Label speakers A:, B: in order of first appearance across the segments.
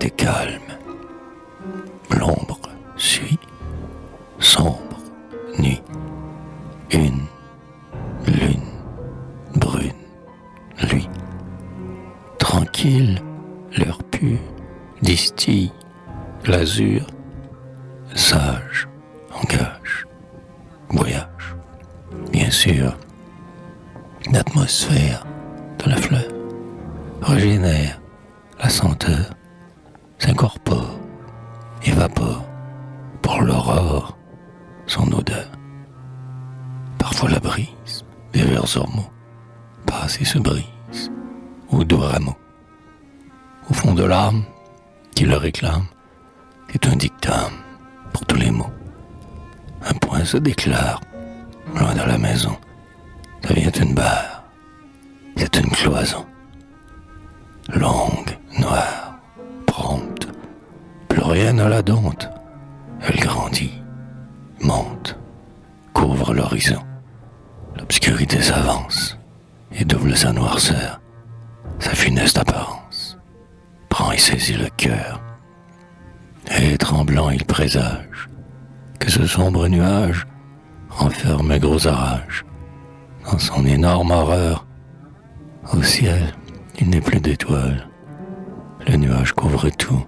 A: était calme. L'ombre suit, sombre nuit, une lune brune, lui. Tranquille, l'air pur distille l'azur, sage, engage, voyage. Bien sûr, l'atmosphère de la fleur régénère la senteur, s'incorpore, évapore pour l'aurore son odeur. Parfois la brise des vers ormeaux passe et se brise au doux rameau. Au fond de l'âme qui le réclame, c'est un dictame pour tous les mots. Un point se déclare loin de la maison. Ça vient une barre, c'est une cloison. Longue, noire, prompte, plus rien ne la dompte. Elle grandit, monte, couvre l'horizon. L'obscurité s'avance et double sa noirceur, sa funeste apparence. Prend et saisit le cœur. Et tremblant il présage que ce sombre nuage renferme un gros orage. Dans son énorme horreur, au ciel, il n'est plus d'étoiles. Le nuage couvre tout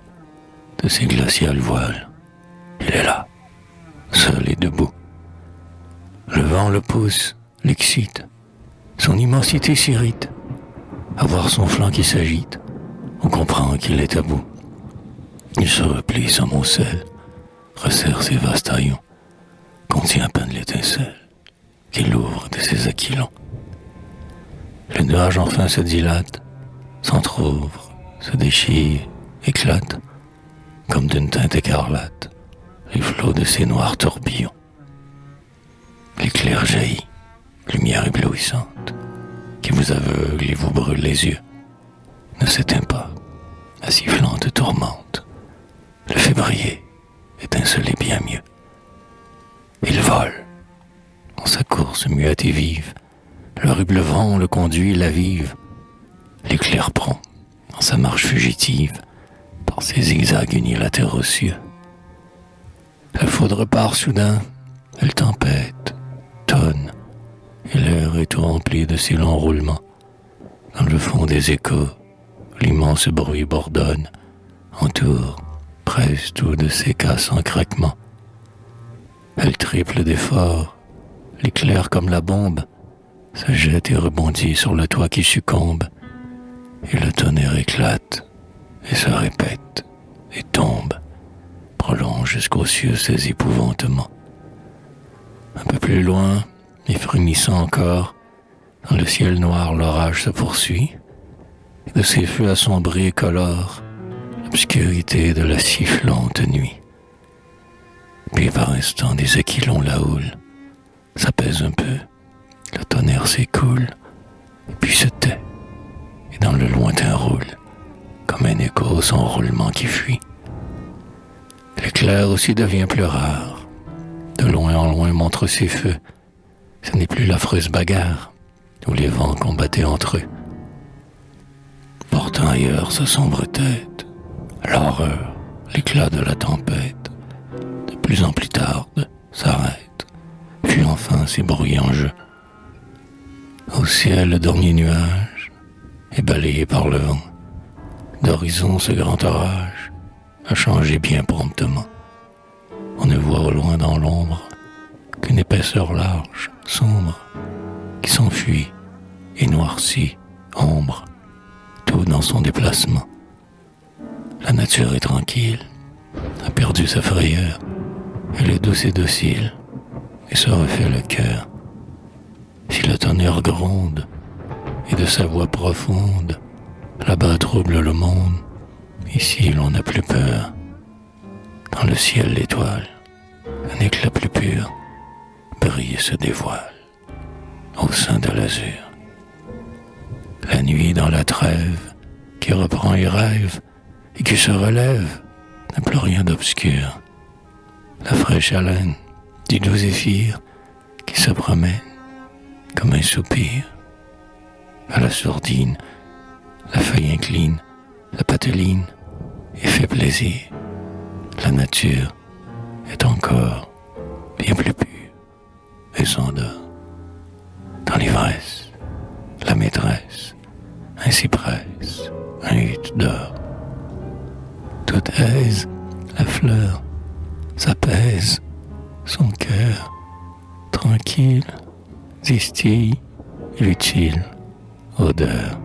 A: de ses glaciales voiles. Il est là, seul et debout. Le vent le pousse, l'excite. Son immensité s'irrite. À voir son flanc qui s'agite, on comprend qu'il est à bout. Il se replie sans mot sel, resserre ses vastes haillons, contient à peine l'étincelle qu'il ouvre de ses aquilons. Le nuage enfin se dilate, s'entr'ouvre, se déchire, éclate, comme d'une teinte écarlate, les flots de ses noirs tourbillons. L'éclair jaillit, lumière éblouissante, qui vous aveugle et vous brûle les yeux, ne s'éteint pas, la sifflante tourmente, le fait briller, étinceler bien mieux. Il vole, en sa course muette et vive, l'horrible vent le conduit, la vive. L'éclair prend, en sa marche fugitive, par ses zigzags unilatéraux cieux. La foudre part soudain, elle tempête, tonne, et l'air est tout rempli de si longs roulements. Dans le fond des échos, l'immense bruit bourdonne, entoure, presse tout de ses cassants craquements. Elle triple d'efforts, l'éclair comme la bombe, se jette et rebondit sur le toit qui succombe, et le tonnerre éclate, et se répète, et tombe, prolonge jusqu'aux cieux ses épouvantements. Un peu plus loin, et frémissant encore, dans le ciel noir l'orage se poursuit, et de ses feux assombris colore l'obscurité de la sifflante nuit. Puis par instant des aquilons la houle, s'apaise un peu, le tonnerre s'écoule, et puis se tait, et dans le lointain roule, comme un écho son roulement qui fuit. L'éclair aussi devient plus rare, de loin en loin montre ses feux, ce n'est plus l'affreuse bagarre, où les vents combattaient entre eux. Portant ailleurs sa sombre tête, l'horreur, l'éclat de la tempête, de plus en plus tarde, s'arrête, fuit enfin ses bruyants jeux. Au ciel, le dernier nuage est balayé par le vent. D'horizon, ce grand orage a changé bien promptement. On ne voit au loin dans l'ombre qu'une épaisseur large, sombre, qui s'enfuit et noircit, ombre, tout dans son déplacement. La nature est tranquille, a perdu sa frayeur, elle est douce et docile, et se refait le cœur. Si le tonnerre gronde, et de sa voix profonde, là-bas trouble le monde, ici l'on n'a plus peur. Dans le ciel l'étoile, un éclat plus pur, brille et se dévoile, au sein de l'azur. La nuit dans la trêve, qui reprend et rêve, et qui se relève, n'a plus rien d'obscur. La fraîche haleine du doux zéphyr, qui se promène, comme un soupir. À la sourdine, la feuille incline, la pateline, et fait plaisir. La nature est encore bien plus pure et s'endort. Dans l'ivresse, la maîtresse, un cyprès, un hutte d'or. Tout aise, la fleur s'apaise, son cœur tranquille distille l'utile odeur.